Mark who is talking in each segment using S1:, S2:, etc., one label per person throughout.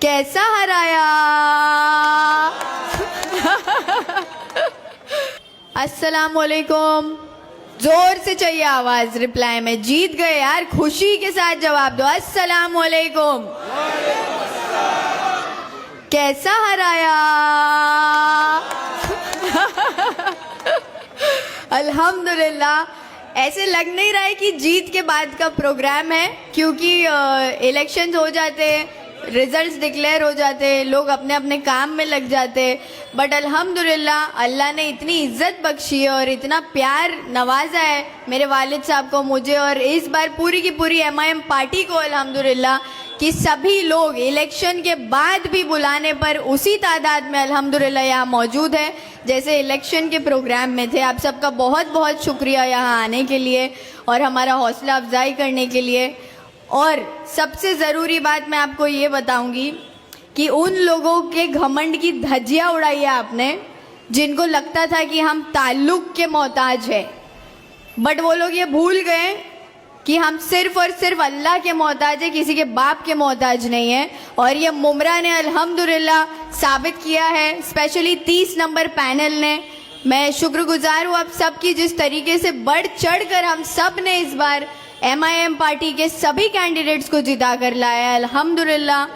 S1: कैसा हराया। अस्सलाम वालेकुम। जोर से चाहिए आवाज रिप्लाई में। जीत गए यार, खुशी के साथ जवाब दो। अस्सलाम वालेकुम। कैसा हराया। अल्हम्दुलिल्लाह। ऐसे लग नहीं रहा है कि जीत के बाद का प्रोग्राम है, क्योंकि इलेक्शंस हो जाते, रिजल्ट्स डिक्लेयर हो जाते, लोग अपने अपने काम में लग जाते। बट अल्हम्दुलिल्लाह अल्लाह ने इतनी इज्जत बख्शी है और इतना प्यार नवाजा है मेरे वालिद साहब को, मुझे, और इस बार पूरी की पूरी MIM पार्टी को अल्हम्दुलिल्लाह कि सभी लोग इलेक्शन के बाद भी बुलाने पर उसी तादाद में अल्हम्दुलिल्लाह यहाँ मौजूद है जैसे इलेक्शन के प्रोग्राम में थे। आप सबका बहुत बहुत शुक्रिया यहाँ आने के लिए और हमारा हौसला अफजाई करने के लिए। और सबसे ज़रूरी बात मैं आपको ये बताऊंगी कि उन लोगों के घमंड की धज्जियाँ उड़ाई है आपने, जिनको लगता था कि हम ताल्लुक़ के मोहताज हैं, बट वो लोग ये भूल गए कि हम सिर्फ और सिर्फ अल्लाह के मोहताज है, किसी के बाप के मोहताज नहीं है। और ये मुमरा ने अल्हम्दुलिल्लाह साबित किया है, स्पेशली 30 नंबर पैनल ने। मैं शुक्रगुजार हूँ आप सबकी, जिस तरीके से बढ़ चढ़ कर हम सब ने इस बार MIM पार्टी के सभी कैंडिडेट्स को जिता कर लाया है अल्हम्दुलिल्लाह।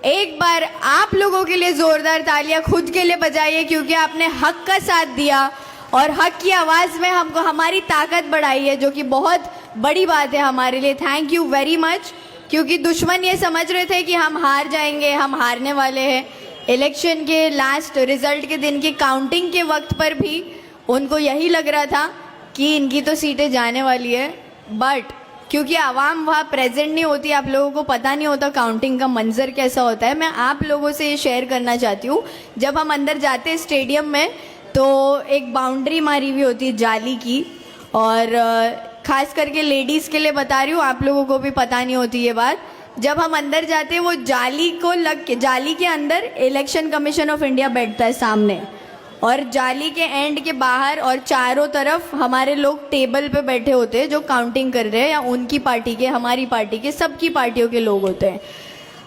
S1: एक बार आप लोगों के लिए जोरदार तालियां खुद के लिए बजाइए, क्योंकि आपने हक का साथ दिया और हक की आवाज़ में हमको हमारी ताकत बढ़ाई है, जो कि बहुत बड़ी बात है हमारे लिए। Thank you very much. क्योंकि दुश्मन ये समझ रहे थे कि हम हार जाएंगे, हम हारने वाले हैं। इलेक्शन के लास्ट रिजल्ट के दिन की काउंटिंग के वक्त पर भी उनको यही लग रहा था कि इनकी तो सीटें जाने वाली है, बट क्योंकि आवाम वहाँ प्रेजेंट नहीं होती, आप लोगों को पता नहीं होता काउंटिंग का मंजर कैसा होता है। मैं आप लोगों से ये शेयर करना चाहती हूँ, जब हम अंदर जाते हैं स्टेडियम में तो एक बाउंड्री मारी हुई होती है जाली की, और ख़ास करके लेडीज़ के लिए बता रही हूँ, आप लोगों को भी पता नहीं होती ये बात। जब हम अंदर जाते हैं वो जाली को लग के, जाली के अंदर इलेक्शन कमीशन ऑफ इंडिया बैठता है सामने, और जाली के एंड के बाहर और चारों तरफ हमारे लोग टेबल पे बैठे होते हैं जो काउंटिंग कर रहे हैं, या उनकी पार्टी के, हमारी पार्टी के, सबकी पार्टियों के लोग होते हैं।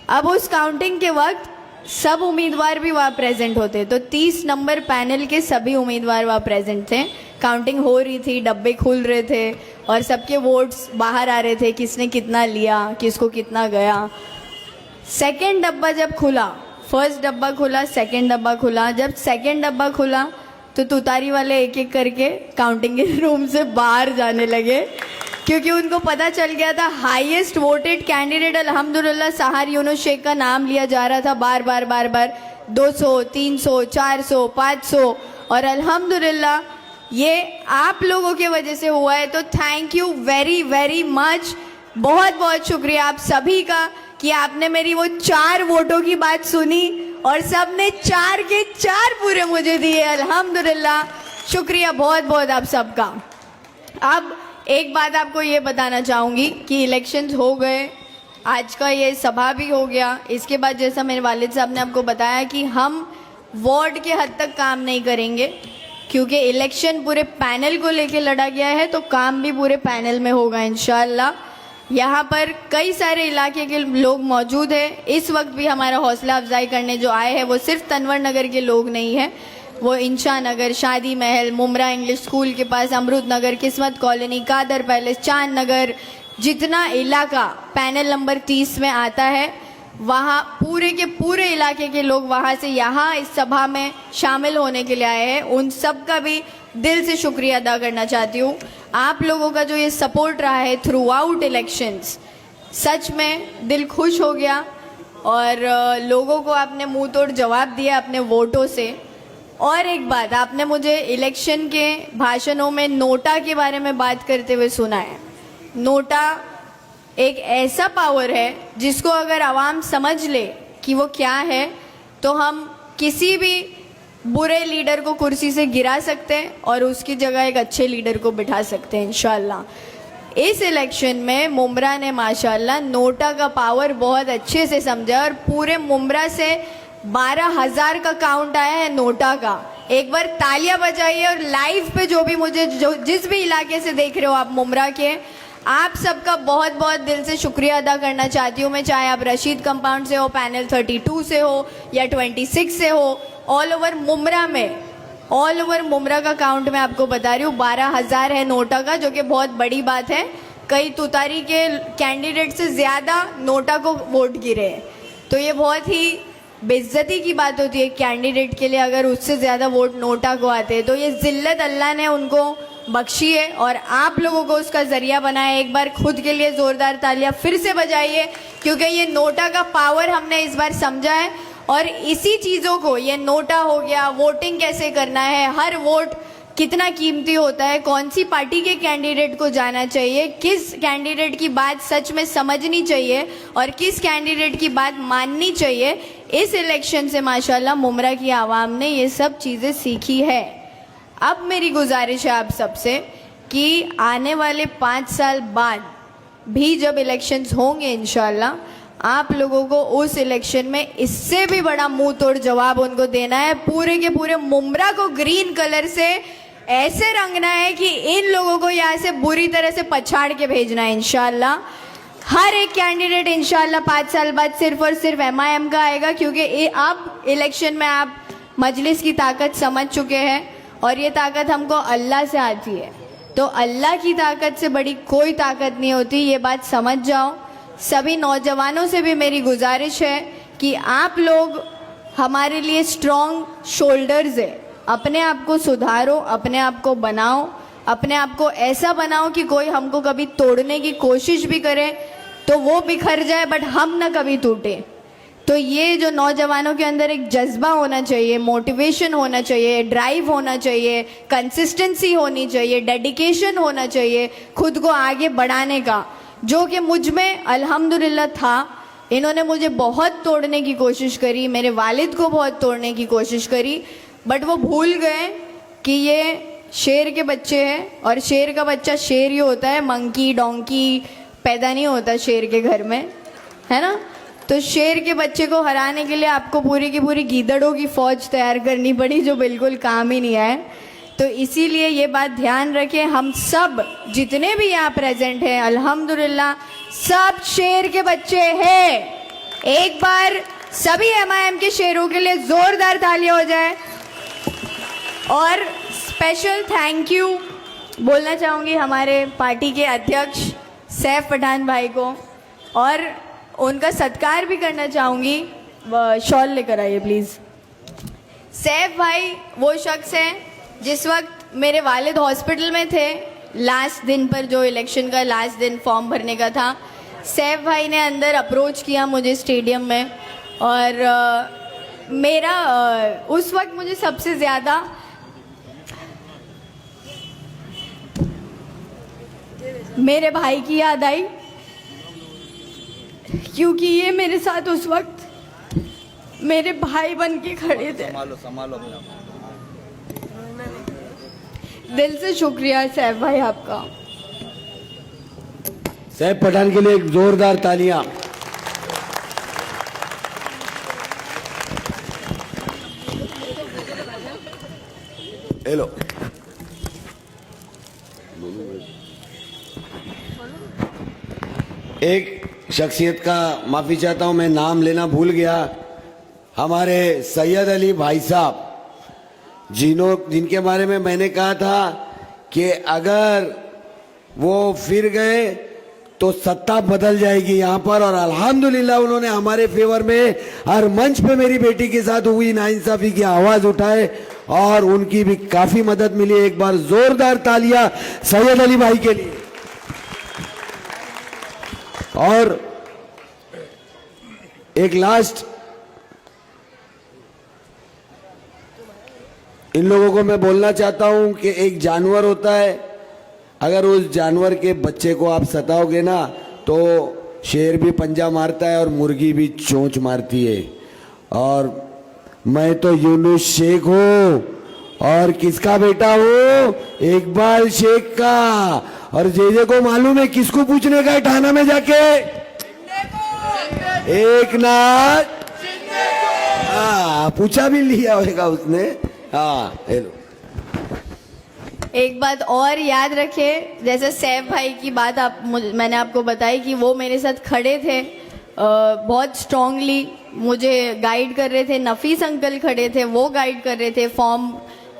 S1: अब उस काउंटिंग के वक्त सब उम्मीदवार भी वहाँ प्रेजेंट होते, तो 30 नंबर पैनल के सभी उम्मीदवार वहाँ प्रेजेंट थे। काउंटिंग हो रही थी, डब्बे खुल रहे थे और सबके वोट्स बाहर आ रहे थे, किसने कितना लिया, किसको कितना गया। सेकेंड डब्बा जब खुला, फर्स्ट डब्बा खुला, सेकेंड डब्बा खुला, जब सेकेंड डब्बा खुला तो तुतारी वाले एक एक करके काउंटिंग के रूम से बाहर जाने लगे, क्योंकि उनको पता चल गया था हाईएस्ट वोटेड कैंडिडेट अल्हम्दुलिल्लाह सहार यूनुस शेख का नाम लिया जा रहा था बार बार 200, 300, 400, 500, और अल्हम्दुलिल्लाह ये आप लोगों के वजह से हुआ है। तो thank you very very much, बहुत बहुत शुक्रिया आप सभी का कि आपने मेरी वो 4 वोटों की बात सुनी और सब ने 4 के 4 पूरे मुझे दिए। अल्हम्दुलिल्लाह, शुक्रिया बहुत बहुत आप सबका। अब एक बात आपको ये बताना चाहूँगी कि इलेक्शंस हो गए, आज का ये सभा भी हो गया। इसके बाद जैसा मेरे वालिद साहब ने आपको बताया कि हम वार्ड के हद तक काम नहीं करेंगे, क्योंकि इलेक्शन पूरे पैनल को लेके लड़ा गया है, तो काम भी पूरे पैनल में होगा इंशाअल्लाह। यहाँ पर कई सारे इलाके के लोग मौजूद हैं। इस वक्त भी हमारा हौसला अफजाई करने जो आए हैं वो सिर्फ तनवर नगर के लोग नहीं हैं, वो इंशा नगर, शादी महल, मुमरा इंग्लिश स्कूल के पास, अमरूद नगर, किस्मत कॉलोनी, कादर पैलेस, चांद नगर, जितना इलाका पैनल नंबर 30 में आता है, वहाँ पूरे के पूरे इलाके के लोग वहाँ से यहाँ इस सभा में शामिल होने के लिए आए हैं। उन सब का भी दिल से शुक्रिया अदा करना चाहती हूँ। आप लोगों का जो ये सपोर्ट रहा है थ्रू आउट इलेक्शंस, सच में दिल खुश हो गया, और लोगों को आपने मुंह तोड़ जवाब दिया अपने वोटों से। और एक बात, आपने मुझे इलेक्शन के भाषणों में नोटा के बारे में बात करते हुए सुना है। नोटा एक ऐसा पावर है जिसको अगर आवाम समझ ले कि वो क्या है, तो हम किसी भी बुरे लीडर को कुर्सी से गिरा सकते हैं और उसकी जगह एक अच्छे लीडर को बिठा सकते हैं इंशाअल्लाह। इस इलेक्शन में मुमरा ने माशाअल्लाह नोटा का पावर बहुत अच्छे से समझा, और पूरे मुमरा से 12,000 का काउंट आया है नोटा का। एक बार तालियां बजाइए, और लाइव पे जो भी मुझे जिस भी इलाके से देख रहे हो आप मुमरा के, आप सबका बहुत बहुत दिल से शुक्रिया अदा करना चाहती हूँ मैं, चाहे आप रशीद कंपाउंड से हो, पैनल 32 से हो या 26 से हो, ऑल ओवर मुमरा में, ऑल ओवर मुमरा का काउंट मैं आपको बता रही हूँ 12,000 है नोटा का, जो कि बहुत बड़ी बात है। कई तुतारी के कैंडिडेट से ज़्यादा नोटा को वोट गिरे, तो ये बहुत ही बेइज्जती की बात होती है कैंडिडेट के लिए अगर उससे ज़्यादा वोट नोटा को आते हैं। तो ये जिल्लत अल्लाह ने उनको बख्शी है और आप लोगों को उसका ज़रिया बनाया। एक बार खुद के लिए ज़ोरदार तालियां फिर से बजाइए, क्योंकि ये नोटा का पावर हमने इस बार समझा है और इसी चीज़ों को, ये नोटा हो गया, वोटिंग कैसे करना है, हर वोट कितना कीमती होता है, कौन सी पार्टी के कैंडिडेट को जाना चाहिए, किस कैंडिडेट की बात सच में समझनी चाहिए और किस कैंडिडेट की बात माननी चाहिए, इस इलेक्शन से माशाल्लाह मुमरा की आवाम ने ये सब चीज़ें सीखी है। अब मेरी गुजारिश है आप सबसे कि आने वाले 5 साल बाद भी जब इलेक्शंस होंगे इंशाल्लाह, आप लोगों को उस इलेक्शन में इससे भी बड़ा मुंह तोड़ जवाब उनको देना है। पूरे के पूरे मुमरा को ग्रीन कलर से ऐसे रंगना है कि इन लोगों को यहाँ से बुरी तरह से पछाड़ के भेजना है इंशाल्लाह। हर एक कैंडिडेट इंशाल्लाह 5 साल बाद सिर्फ और सिर्फ MIM का आएगा, क्योंकि अब इलेक्शन में आप मजलिस की ताकत समझ चुके हैं और ये ताकत हमको अल्लाह से आती है। तो अल्लाह की ताकत से बड़ी कोई ताकत नहीं होती, ये बात समझ जाओ। सभी नौजवानों से भी मेरी गुजारिश है कि आप लोग हमारे लिए स्ट्रॉन्ग शोल्डर्स है, अपने आप को सुधारो, अपने आप को बनाओ, अपने आप को ऐसा बनाओ कि कोई हमको कभी तोड़ने की कोशिश भी करे तो वो बिखर जाए बट हम ना कभी टूटे। तो ये जो नौजवानों के अंदर एक जज्बा होना चाहिए, मोटिवेशन होना चाहिए, ड्राइव होना चाहिए, कंसिस्टेंसी होनी चाहिए, डेडिकेशन होना चाहिए खुद को आगे बढ़ाने का, जो कि मुझ में अल्हम्दुलिल्लाह था। इन्होंने मुझे बहुत तोड़ने की कोशिश करी, मेरे वालिद को बहुत तोड़ने की कोशिश करी, बट वो भूल गए कि ये शेर के बच्चे हैं और शेर का बच्चा शेर ही होता है, मंकी डोंकी पैदा नहीं होता शेर के घर में, है ना। तो शेर के बच्चे को हराने के लिए आपको पूरी की पूरी गीदड़ों की फौज तैयार करनी पड़ी, जो बिल्कुल काम ही नहीं आए। तो इसीलिए ये बात ध्यान रखें, हम सब जितने भी यहाँ प्रेजेंट हैं अल्हम्दुलिल्लाह सब शेर के बच्चे हैं। एक बार सभी MIM के शेरों के लिए जोरदार तालियां हो जाए। और स्पेशल थैंक यू बोलना चाहूँगी हमारे पार्टी के अध्यक्ष सैफ पठान भाई को, और उनका सत्कार भी करना चाहूँगी। शॉल लेकर आइए प्लीज़। सैफ भाई वो शख्स हैं जिस वक्त मेरे वालिद हॉस्पिटल में थे, लास्ट दिन पर, जो इलेक्शन का लास्ट दिन फॉर्म भरने का था, सैफ भाई ने अंदर अप्रोच किया मुझे स्टेडियम में, और मेरा उस वक्त मुझे सबसे ज़्यादा मेरे भाई की याद आई, क्योंकि ये मेरे साथ उस वक्त मेरे भाई बन के खड़े थे। संभालो दिल से शुक्रिया सैफ भाई आपका।
S2: सैफ पठान के लिए एक जोरदार तालियां। हेलो, एक शख्सियत का माफ़ी चाहता हूं, मैं नाम लेना भूल गया। हमारे सैयद अली भाई साहब, जिनके बारे में मैंने कहा था कि अगर वो फिर गए तो सत्ता बदल जाएगी यहाँ पर, और अल्हम्दुलिल्लाह उन्होंने हमारे फेवर में हर मंच पे मेरी बेटी के साथ हुई नाइंसाफी की आवाज़ उठाए और उनकी भी काफ़ी मदद मिली। एक बार जोरदार तालियां सैयद अली भाई के लिए। और एक लास्ट, इन लोगों को मैं बोलना चाहता हूं कि एक जानवर होता है, अगर उस जानवर के बच्चे को आप सताओगे ना तो शेर भी पंजा मारता है और मुर्गी भी चोंच मारती है। और मैं तो यूनुस शेख हूं और किसका बेटा हूं? इकबाल शेख का। और जे को मालूम है किसको पूछने का है ठाना में जाके? एक नाथ। हाँ, पूछा भी लिया होगा उसने। हाँ, हेलो।
S1: एक बात और याद रखे, जैसे सैफ भाई की बात मैंने आपको बताई कि वो मेरे साथ खड़े थे, बहुत स्ट्रांगली मुझे गाइड कर रहे थे। नफीस अंकल खड़े थे, वो गाइड कर रहे थे। फॉर्म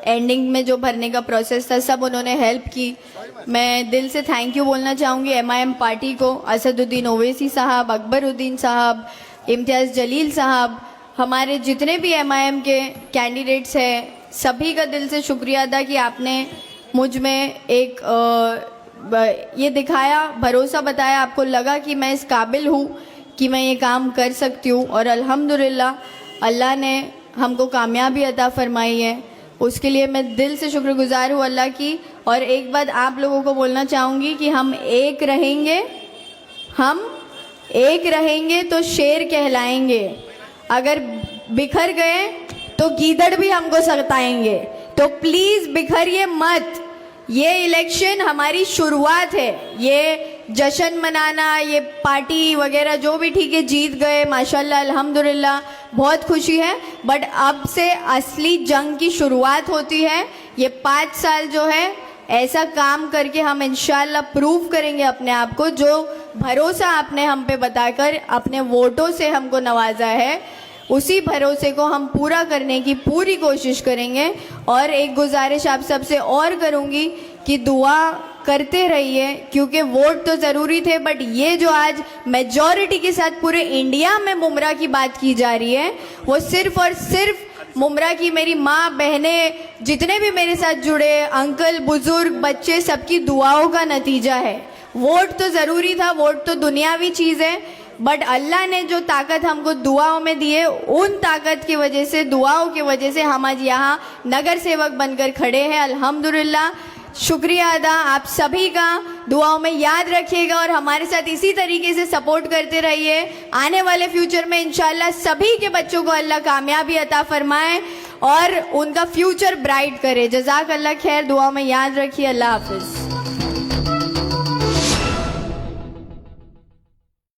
S1: एंडिंग में जो भरने का प्रोसेस था, सब उन्होंने हेल्प की। मैं दिल से थैंक यू बोलना चाहूँगी MIM पार्टी को, असदुद्दीन ओवैसी साहब, अकबरुद्दीन साहब, इम्तियाज़ जलील साहब, हमारे जितने भी MIM के कैंडिडेट्स हैं, सभी का दिल से शुक्रिया अदा कि आपने मुझ में एक ये दिखाया, भरोसा बताया, आपको लगा कि मैं इस काबिल हूँ कि मैं ये काम कर सकती हूँ। और अल्हम्दुलिल्लाह अल्लाह ने हमको कामयाबी अता फरमाई है, उसके लिए मैं दिल से शुक्रगुजार हूँ अल्लाह की। और एक बात आप लोगों को बोलना चाहूँगी कि हम एक रहेंगे तो शेर कहलाएंगे, अगर बिखर गए तो गीदड़ भी हमको सताएंगे। तो प्लीज़ बिखरिए मत, ये इलेक्शन हमारी शुरुआत है। ये जश्न मनाना, ये पार्टी वगैरह जो भी ठीक है, जीत गए माशाल्लाह अल्हम्दुलिल्लाह, बहुत खुशी है, बट अब से असली जंग की शुरुआत होती है। ये 5 साल जो है ऐसा काम करके हम इंशाल्लाह प्रूव करेंगे अपने आप को, जो भरोसा आपने हम पे बताकर अपने वोटों से हमको नवाजा है, उसी भरोसे को हम पूरा करने की पूरी कोशिश करेंगे। और एक गुजारिश आप सबसे और करूंगी कि दुआ करते रहिए, क्योंकि वोट तो ज़रूरी थे, बट ये जो आज मेजॉरिटी के साथ पूरे इंडिया में मुमरा की बात की जा रही है, वो सिर्फ और सिर्फ मुमरा की मेरी माँ, बहनें, जितने भी मेरे साथ जुड़े, अंकल, बुजुर्ग, बच्चे, सबकी दुआओं का नतीजा है। वोट तो ज़रूरी था, वोट तो दुनियावी चीज़ है, बट अल्लाह ने जो ताकत हमको दुआओं में दी है, उन ताकत की वजह से, दुआओं की वजह से हम आज यहाँ नगर सेवक बनकर खड़े हैं। अल्हम्दुलिल्लाह, शुक्रिया अदा आप सभी का, दुआओं में याद रखिएगा और हमारे साथ इसी तरीके से सपोर्ट करते रहिए। आने वाले फ्यूचर में इंशाल्लाह सभी के बच्चों को अल्लाह कामयाबी अता फरमाए और उनका फ्यूचर ब्राइट करे। जज़ाक अल्लाह खैर, दुआओं में याद रखिए। अल्लाह हाफिज़।